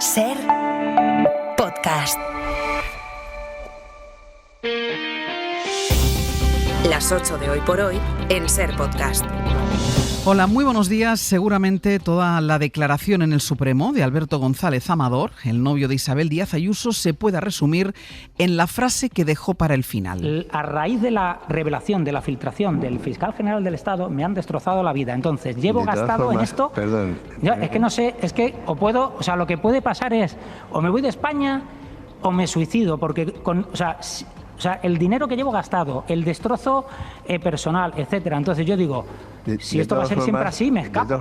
Ser Podcast. Las 8 de Hoy por Hoy en Ser Podcast. Hola, muy buenos días. Seguramente toda la declaración en el Supremo de Alberto González Amador, el novio de Isabel Díaz Ayuso, se pueda resumir en la frase que dejó para el final. A raíz de la revelación, de la filtración del fiscal general del Estado, me han destrozado la vida. Entonces, llevo gastado en esto... Perdón. Es que no sé, es que lo que puede pasar es, o me voy de España o me suicido, porque el dinero que llevo gastado, el destrozo personal, etcétera. Entonces yo digo, si esto va a ser siempre así, me escapo.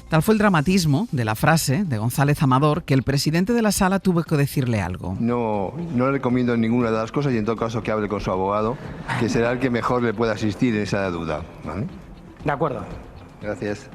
Tal fue el dramatismo de la frase de González Amador que el presidente de la Sala tuvo que decirle algo. No le recomiendo ninguna de las cosas y en todo caso que hable con su abogado, que será el que mejor le pueda asistir en esa duda. ¿Vale? De acuerdo. Gracias.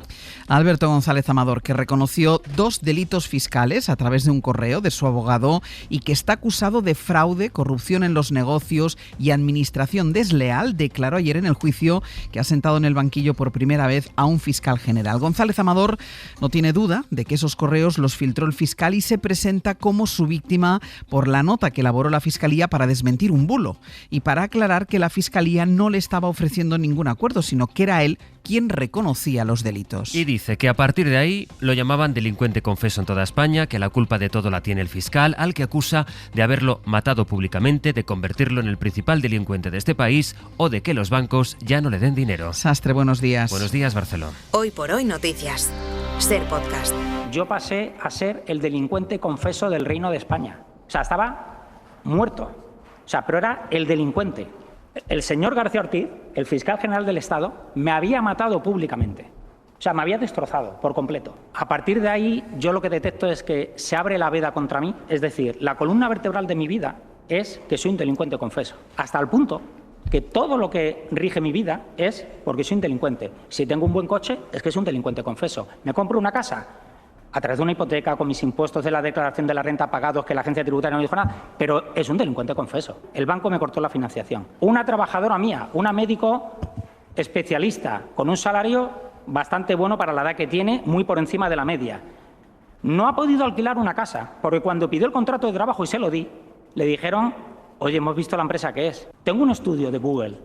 Alberto González Amador, que reconoció 2 delitos fiscales a través de un correo de su abogado y que está acusado de fraude, corrupción en los negocios y administración desleal, declaró ayer en el juicio que ha sentado en el banquillo por primera vez a un fiscal general. González Amador no tiene duda de que esos correos los filtró el fiscal y se presenta como su víctima por la nota que elaboró la Fiscalía para desmentir un bulo y para aclarar que la Fiscalía no le estaba ofreciendo ningún acuerdo, sino que era él quien reconocía los delitos. Y dice que a partir de ahí lo llamaban delincuente confeso en toda España, que la culpa de todo la tiene el fiscal, al que acusa de haberlo matado públicamente, de convertirlo en el principal delincuente de este país o de que los bancos ya no le den dinero. Sastre, buenos días. Buenos días, Barcelona. Hoy por Hoy Noticias. Ser Podcast. Yo pasé a ser el delincuente confeso del Reino de España. O sea, estaba muerto. Pero era el delincuente. El señor García Ortiz, el fiscal general del Estado, me había matado públicamente. Me había destrozado por completo. A partir de ahí, yo lo que detecto es que se abre la veda contra mí. Es decir, la columna vertebral de mi vida es que soy un delincuente confeso. Hasta el punto que todo lo que rige mi vida es porque soy un delincuente. Si tengo un buen coche, es que soy un delincuente confeso. Me compro una casa a través de una hipoteca, con mis impuestos de la declaración de la renta pagados, que la agencia tributaria no dijo nada, pero es un delincuente confeso. El banco me cortó la financiación. Una trabajadora mía, una médico especialista, con un salario bastante bueno para la edad que tiene, muy por encima de la media, no ha podido alquilar una casa, porque cuando pidió el contrato de trabajo y se lo di, le dijeron, oye, hemos visto la empresa que es. Tengo un estudio de Google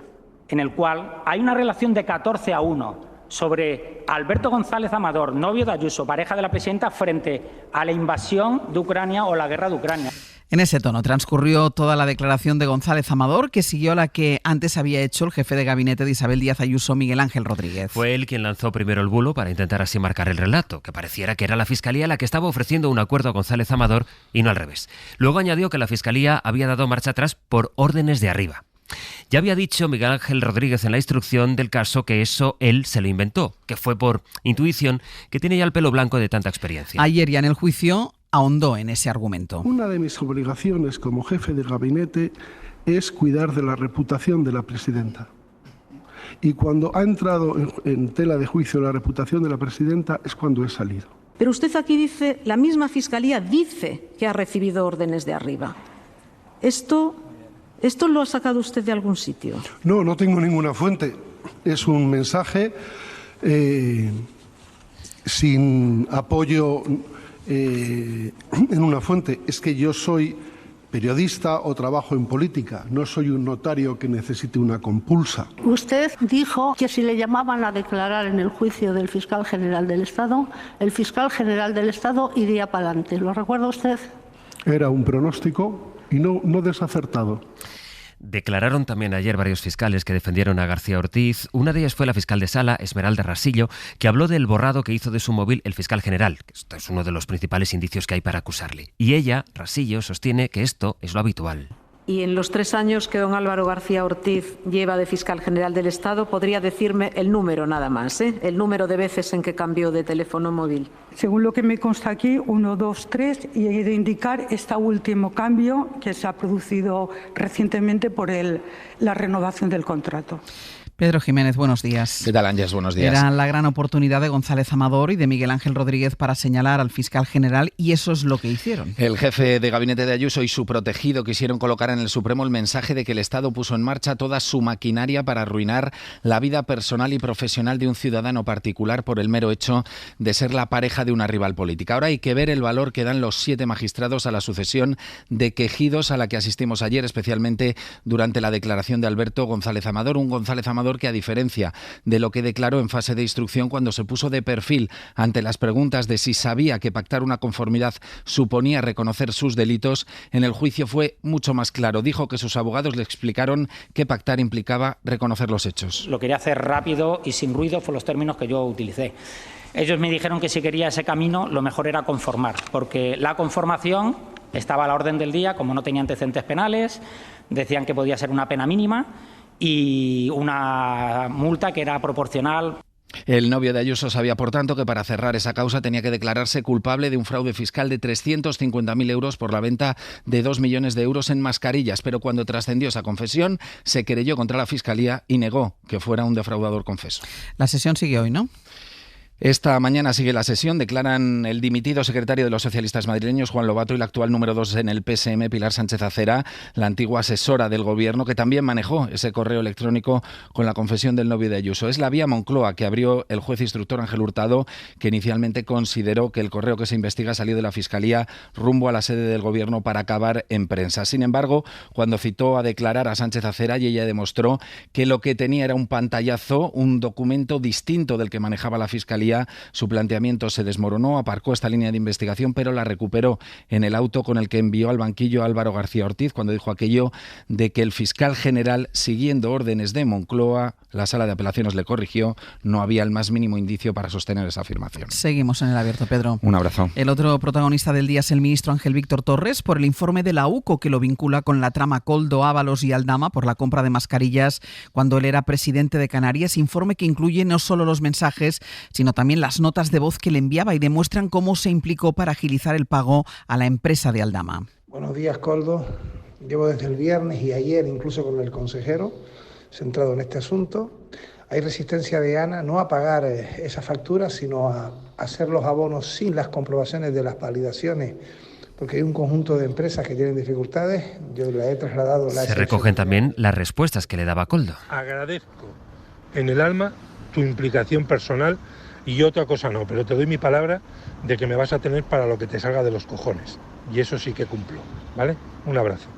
en el cual hay una relación de 14-1 sobre Alberto González Amador, novio de Ayuso, pareja de la presidenta, frente a la invasión de Ucrania o la guerra de Ucrania. En ese tono transcurrió toda la declaración de González Amador, que siguió la que antes había hecho el jefe de gabinete de Isabel Díaz Ayuso, Miguel Ángel Rodríguez. Fue él quien lanzó primero el bulo para intentar así marcar el relato, que pareciera que era la Fiscalía la que estaba ofreciendo un acuerdo a González Amador y no al revés. Luego añadió que la Fiscalía había dado marcha atrás por órdenes de arriba. Ya había dicho Miguel Ángel Rodríguez en la instrucción del caso que eso él se lo inventó, que fue por intuición, que tiene ya el pelo blanco de tanta experiencia. Ayer ya en el juicio ahondó en ese argumento. Una de mis obligaciones como jefe de gabinete es cuidar de la reputación de la presidenta. Y cuando ha entrado en tela de juicio la reputación de la presidenta es cuando he salido. Pero usted aquí dice, la misma Fiscalía dice que ha recibido órdenes de arriba. ¿Esto lo ha sacado usted de algún sitio? No tengo ninguna fuente. Es un mensaje sin apoyo en una fuente. Es que yo soy periodista o trabajo en política. No soy un notario que necesite una compulsa. Usted dijo que si le llamaban a declarar en el juicio del fiscal general del Estado, el fiscal general del Estado iría para adelante. ¿Lo recuerda usted? Era un pronóstico y no desacertado. Declararon también ayer varios fiscales que defendieron a García Ortiz. Una de ellas fue la fiscal de Sala, Esmeralda Rasillo, que habló del borrado que hizo de su móvil el fiscal general. Esto es uno de los principales indicios que hay para acusarle. Y ella, Rasillo, sostiene que esto es lo habitual. Y en los 3 años que don Álvaro García Ortiz lleva de fiscal general del Estado, ¿podría decirme el número nada más, el número de veces en que cambió de teléfono móvil? Según lo que me consta aquí, 1, 2, 3, y he de indicar este último cambio que se ha producido recientemente por la renovación del contrato. Pedro Jiménez, buenos días. ¿Qué tal, Ángeles? Buenos días. Era la gran oportunidad de González Amador y de Miguel Ángel Rodríguez para señalar al fiscal general, y eso es lo que hicieron. El jefe de gabinete de Ayuso y su protegido quisieron colocar en el Supremo el mensaje de que el Estado puso en marcha toda su maquinaria para arruinar la vida personal y profesional de un ciudadano particular por el mero hecho de ser la pareja de una rival política. Ahora hay que ver el valor que dan los 7 magistrados a la sucesión de quejidos a la que asistimos ayer, especialmente durante la declaración de Alberto González Amador, un González Amador que, a diferencia de lo que declaró en fase de instrucción cuando se puso de perfil ante las preguntas de si sabía que pactar una conformidad suponía reconocer sus delitos, en el juicio fue mucho más claro. Dijo que sus abogados le explicaron que pactar implicaba reconocer los hechos. Lo quería hacer rápido y sin ruido, fueron los términos que yo utilicé. Ellos me dijeron que si quería ese camino, lo mejor era conformar, porque la conformación estaba a la orden del día, como no tenía antecedentes penales, decían que podía ser una pena mínima y una multa que era proporcional. El novio de Ayuso sabía, por tanto, que para cerrar esa causa tenía que declararse culpable de un fraude fiscal de 350.000 euros por la venta de 2 millones de euros en mascarillas, pero cuando trascendió esa confesión, se querelló contra la Fiscalía y negó que fuera un defraudador confeso. La sesión sigue hoy, ¿no? Esta mañana sigue la sesión. Declaran el dimitido secretario de los socialistas madrileños, Juan Lobato, y la actual número 2 en el PSM, Pilar Sánchez Acera, la antigua asesora del Gobierno, que también manejó ese correo electrónico con la confesión del novio de Ayuso. Es la vía Moncloa que abrió el juez instructor Ángel Hurtado, que inicialmente consideró que el correo que se investiga salió de la Fiscalía rumbo a la sede del Gobierno para acabar en prensa. Sin embargo, cuando citó a declarar a Sánchez Acera, y ella demostró que lo que tenía era un pantallazo, un documento distinto del que manejaba la Fiscalía, su planteamiento se desmoronó, aparcó esta línea de investigación, pero la recuperó en el auto con el que envió al banquillo a Álvaro García Ortiz cuando dijo aquello de que el fiscal general, siguiendo órdenes de Moncloa, la sala de apelaciones le corrigió, no había el más mínimo indicio para sostener esa afirmación. Seguimos en el abierto, Pedro. Un abrazo. El otro protagonista del día es el ministro Ángel Víctor Torres por el informe de la UCO que lo vincula con la trama Koldo, Ábalos y Aldama por la compra de mascarillas cuando él era presidente de Canarias. Informe que incluye no solo los mensajes, sino también las notas de voz que le enviaba y demuestran cómo se implicó para agilizar el pago a la empresa de Aldama. Buenos días, Koldo. Llevo desde el viernes y ayer incluso con el consejero centrado en este asunto. Hay resistencia de ANA no a pagar esas facturas, sino a hacer los abonos sin las comprobaciones de las validaciones, porque hay un conjunto de empresas que tienen dificultades. Yo le he trasladado la... Se recogen también las respuestas que le daba Koldo. Agradezco en el alma tu implicación personal y otra cosa no, pero te doy mi palabra de que me vas a tener para lo que te salga de los cojones. Y eso sí que cumplo, ¿vale? Un abrazo.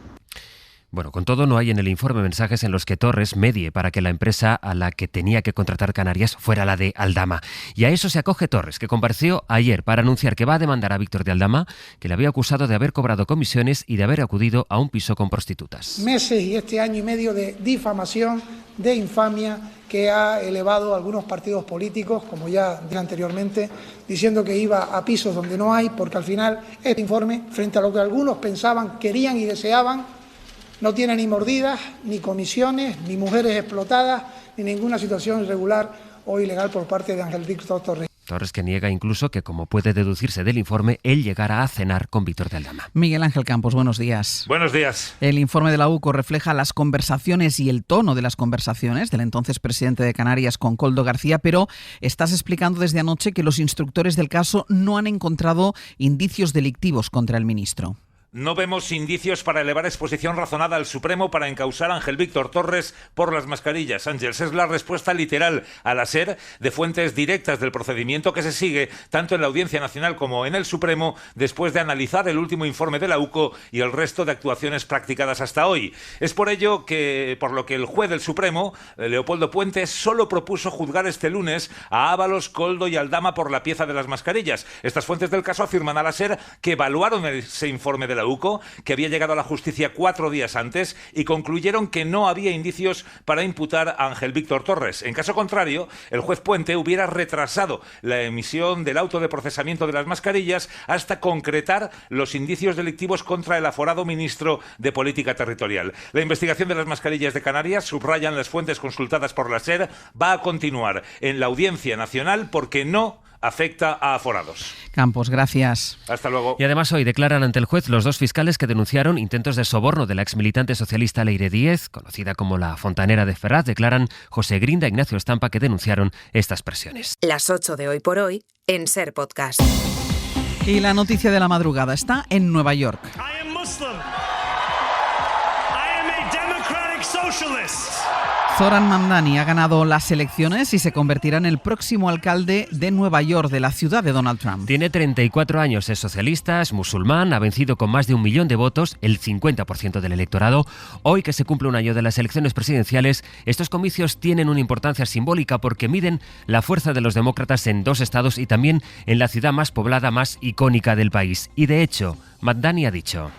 Bueno, con todo, no hay en el informe mensajes en los que Torres medie para que la empresa a la que tenía que contratar Canarias fuera la de Aldama. Y a eso se acoge Torres, que compareció ayer para anunciar que va a demandar a Víctor de Aldama, que le había acusado de haber cobrado comisiones y de haber acudido a un piso con prostitutas. Meses y este año y medio de difamación, de infamia, que ha elevado a algunos partidos políticos, como ya dije anteriormente, diciendo que iba a pisos donde no hay, porque al final este informe, frente a lo que algunos pensaban, querían y deseaban, no tiene ni mordidas, ni comisiones, ni mujeres explotadas, ni ninguna situación irregular o ilegal por parte de Ángel Víctor Torres. Torres, que niega incluso que, como puede deducirse del informe, él llegara a cenar con Víctor de Aldama. Miguel Ángel Campos, buenos días. Buenos días. El informe de la UCO refleja las conversaciones y el tono de las conversaciones del entonces presidente de Canarias con Koldo García, pero estás explicando desde anoche que los instructores del caso no han encontrado indicios delictivos contra el ministro. No vemos indicios para elevar exposición razonada al Supremo para encausar a Ángel Víctor Torres por las mascarillas. Ángeles, es la respuesta literal a la SER de fuentes directas del procedimiento que se sigue tanto en la Audiencia Nacional como en el Supremo después de analizar el último informe de la UCO y el resto de actuaciones practicadas hasta hoy. Es por ello que, por lo que el juez del Supremo, Leopoldo Puente, solo propuso juzgar este lunes a Ábalos, Koldo y Aldama por la pieza de las mascarillas. Estas fuentes del caso afirman a la SER que evaluaron ese informe de la UCO, que había llegado a la justicia 4 días antes, y concluyeron que no había indicios para imputar a Ángel Víctor Torres. En caso contrario, el juez Puente hubiera retrasado la emisión del auto de procesamiento de las mascarillas hasta concretar los indicios delictivos contra el aforado ministro de Política Territorial. La investigación de las mascarillas de Canarias, subrayan las fuentes consultadas por la SER, va a continuar en la Audiencia Nacional porque no afecta a aforados. Campos, gracias. Hasta luego. Y además hoy declaran ante el juez los dos fiscales que denunciaron intentos de soborno de la exmilitante socialista Leire Díez, conocida como la Fontanera de Ferraz. Declaran José Grinda e Ignacio Estampa, que denunciaron estas presiones. Las 8 de Hoy por Hoy en Ser Podcast. Y la noticia de la madrugada está en Nueva York. I am Muslim. I am a democratic socialist. Zoran Mamdani ha ganado las elecciones y se convertirá en el próximo alcalde de Nueva York, de la ciudad de Donald Trump. Tiene 34 años, es socialista, es musulmán, ha vencido con más de 1 millón de votos, el 50% del electorado. Hoy, que se cumple un año de las elecciones presidenciales, estos comicios tienen una importancia simbólica porque miden la fuerza de los demócratas en 2 estados y también en la ciudad más poblada, más icónica del país. Y de hecho, Mamdani ha dicho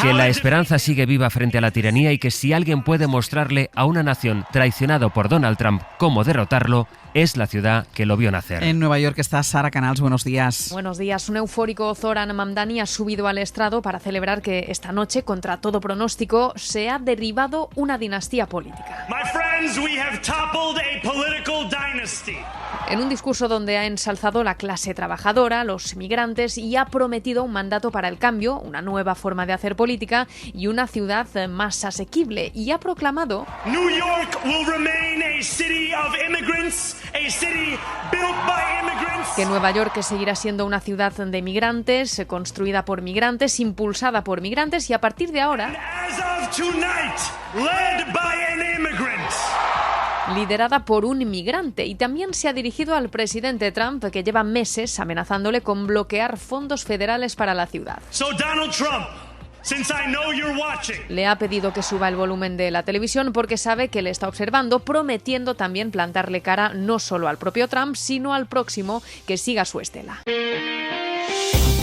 que la esperanza sigue viva frente a la tiranía y que si alguien puede mostrarle a una nación traicionada por Donald Trump cómo derrotarlo, es la ciudad que lo vio nacer. En Nueva York está Sara Canals. Buenos días. Buenos días. Un eufórico Zoran Mamdani ha subido al estrado para celebrar que esta noche, contra todo pronóstico, se ha derribado una dinastía política. My friends, we have toppled a political dynasty. En un discurso donde ha ensalzado la clase trabajadora, los migrantes y ha prometido un mandato para el cambio, una nueva forma de hacer política y una ciudad más asequible. Y ha proclamado: New York will remain a city of immigrants, a city built by immigrants. Que Nueva York seguirá siendo una ciudad de migrantes, construida por migrantes, impulsada por migrantes y a partir de ahora, as of tonight, led by an immigrant. Liderada por un inmigrante. Y también se ha dirigido al presidente Trump, que lleva meses amenazándole con bloquear fondos federales para la ciudad. So Donald Trump, since I know you're watching, le ha pedido que suba el volumen de la televisión porque sabe que le está observando, prometiendo también plantarle cara no solo al propio Trump, sino al próximo que siga su estela.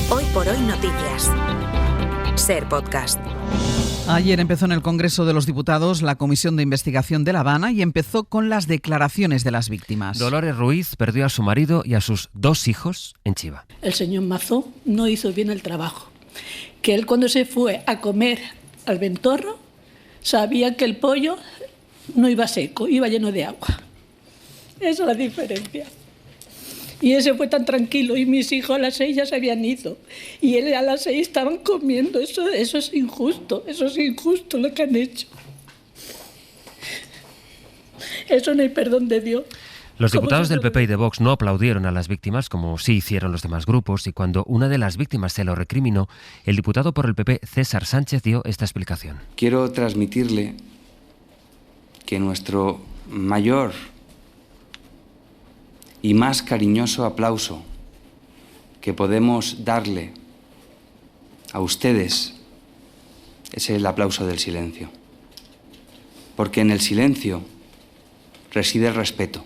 Hoy por Hoy Noticias. Ser Podcast. Ayer empezó en el Congreso de los Diputados la Comisión de Investigación de La Habana y empezó con las declaraciones de las víctimas. Dolores Ruiz perdió a su marido y a sus 2 hijos en Chiva. El señor Mazó no hizo bien el trabajo. Que él, cuando se fue a comer al Ventorro, sabía que el pollo no iba seco, iba lleno de agua. Esa es la diferencia. Y ese fue tan tranquilo y mis hijos a las 6 ya se habían ido. Y él a las 6 estaban comiendo. Eso es injusto lo que han hecho. Eso no hay perdón de Dios. Los diputados del PP y de Vox no aplaudieron a las víctimas, como sí hicieron los demás grupos, y cuando una de las víctimas se lo recriminó, el diputado por el PP, César Sánchez, dio esta explicación. Quiero transmitirle que nuestro mayor y más cariñoso aplauso que podemos darle a ustedes es el aplauso del silencio. Porque en el silencio reside el respeto.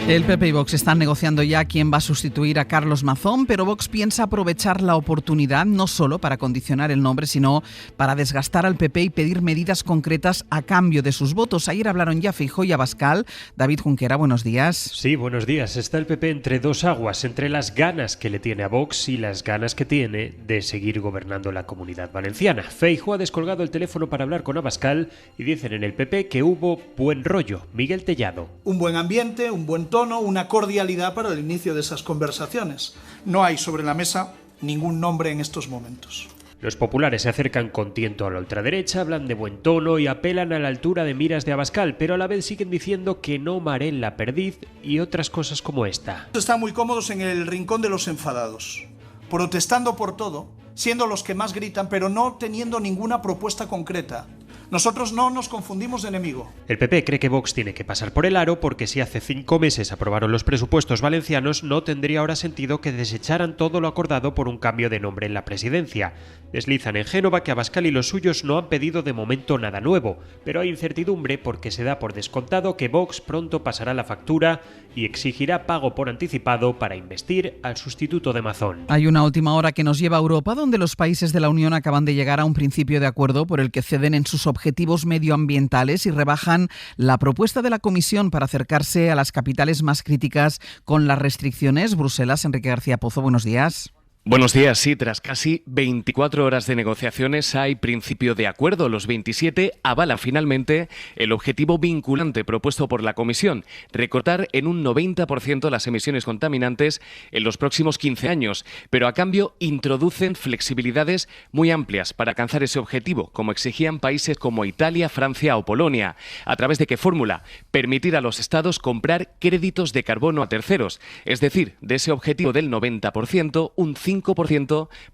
El PP y Vox están negociando ya quién va a sustituir a Carlos Mazón, pero Vox piensa aprovechar la oportunidad no solo para condicionar el nombre, sino para desgastar al PP y pedir medidas concretas a cambio de sus votos. Ayer hablaron ya Feijóo y Abascal. David Junquera, buenos días. Sí, buenos días. Está el PP entre 2 aguas, entre las ganas que le tiene a Vox y las ganas que tiene de seguir gobernando la Comunidad Valenciana. Feijóo ha descolgado el teléfono para hablar con Abascal y dicen en el PP que hubo buen rollo. Miguel Tellado. Un buen ambiente, un buen tono, una cordialidad para el inicio de esas conversaciones. No hay sobre la mesa ningún nombre en estos momentos. Los populares se acercan con tiento a la ultraderecha, hablan de buen tono y apelan a la altura de miras de Abascal, pero a la vez siguen diciendo que no mareen la perdiz y otras cosas como esta. Están muy cómodos en el rincón de los enfadados, protestando por todo, siendo los que más gritan, pero no teniendo ninguna propuesta concreta. Nosotros no nos confundimos de enemigo. El PP cree que Vox tiene que pasar por el aro porque si hace 5 meses aprobaron los presupuestos valencianos, no tendría ahora sentido que desecharan todo lo acordado por un cambio de nombre en la presidencia. Deslizan en Génova que Abascal y los suyos no han pedido de momento nada nuevo, pero hay incertidumbre porque se da por descontado que Vox pronto pasará la factura y exigirá pago por anticipado para investir al sustituto de Mazón. Hay una última hora que nos lleva a Europa, donde los países de la Unión acaban de llegar a un principio de acuerdo por el que ceden en sus objetivos medioambientales y rebajan la propuesta de la Comisión para acercarse a las capitales más críticas con las restricciones. Bruselas, Enrique García Pozo, buenos días. Buenos días. Sí, tras casi 24 horas de negociaciones hay principio de acuerdo. Los 27 avalan finalmente el objetivo vinculante propuesto por la Comisión, recortar en un 90% las emisiones contaminantes en los próximos 15 años, pero a cambio introducen flexibilidades muy amplias para alcanzar ese objetivo, como exigían países como Italia, Francia o Polonia. ¿A través de qué fórmula? Permitir a los estados comprar créditos de carbono a terceros, es decir, de ese objetivo del 90%, un 5%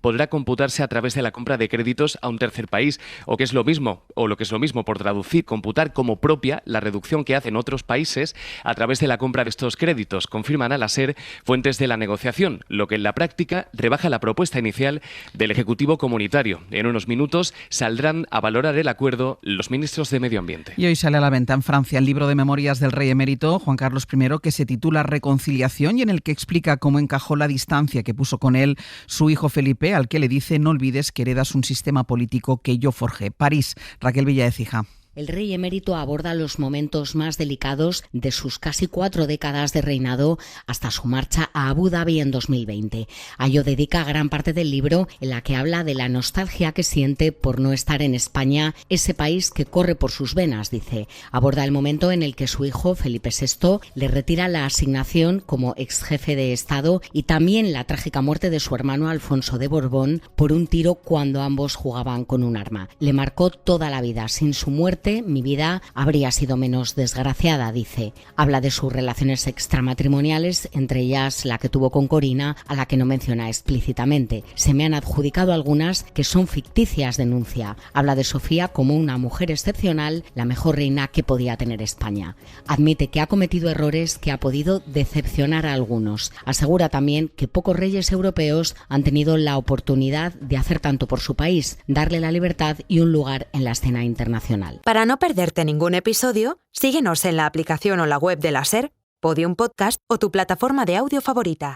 podrá computarse a través de la compra de créditos a un tercer país, o lo que es lo mismo por traducir, computar como propia la reducción que hacen otros países a través de la compra de estos créditos, confirman a la SER fuentes de la negociación, lo que en la práctica rebaja la propuesta inicial del Ejecutivo comunitario. En unos minutos saldrán a valorar el acuerdo los ministros de Medio Ambiente. Y hoy sale a la venta en Francia el libro de memorias del rey emérito Juan Carlos I, que se titula Reconciliación, y en el que explica cómo encajó la distancia que puso con él su hijo Felipe, al que le dice: no olvides que heredas un sistema político que yo forjé. París, Raquel Villaécija. El rey emérito aborda los momentos más delicados de sus casi 4 décadas de reinado hasta su marcha a Abu Dhabi en 2020. A ello dedica gran parte del libro, en la que habla de la nostalgia que siente por no estar en España, ese país que corre por sus venas, dice. Aborda el momento en el que su hijo, Felipe VI, le retira la asignación como ex jefe de Estado, y también la trágica muerte de su hermano Alfonso de Borbón por un tiro cuando ambos jugaban con un arma. Le marcó toda la vida. Sin su muerte, mi vida habría sido menos desgraciada, dice. Habla de sus relaciones extramatrimoniales, entre ellas la que tuvo con Corina, a la que no menciona explícitamente. Se me han adjudicado algunas que son ficticias, denuncia. Habla de Sofía como una mujer excepcional, la mejor reina que podía tener España. Admite que ha cometido errores, que ha podido decepcionar a algunos. Asegura también que pocos reyes europeos han tenido la oportunidad de hacer tanto por su país, darle la libertad y un lugar en la escena internacional. Para no perderte ningún episodio, síguenos en la aplicación o la web de la SER, Podium Podcast o tu plataforma de audio favorita.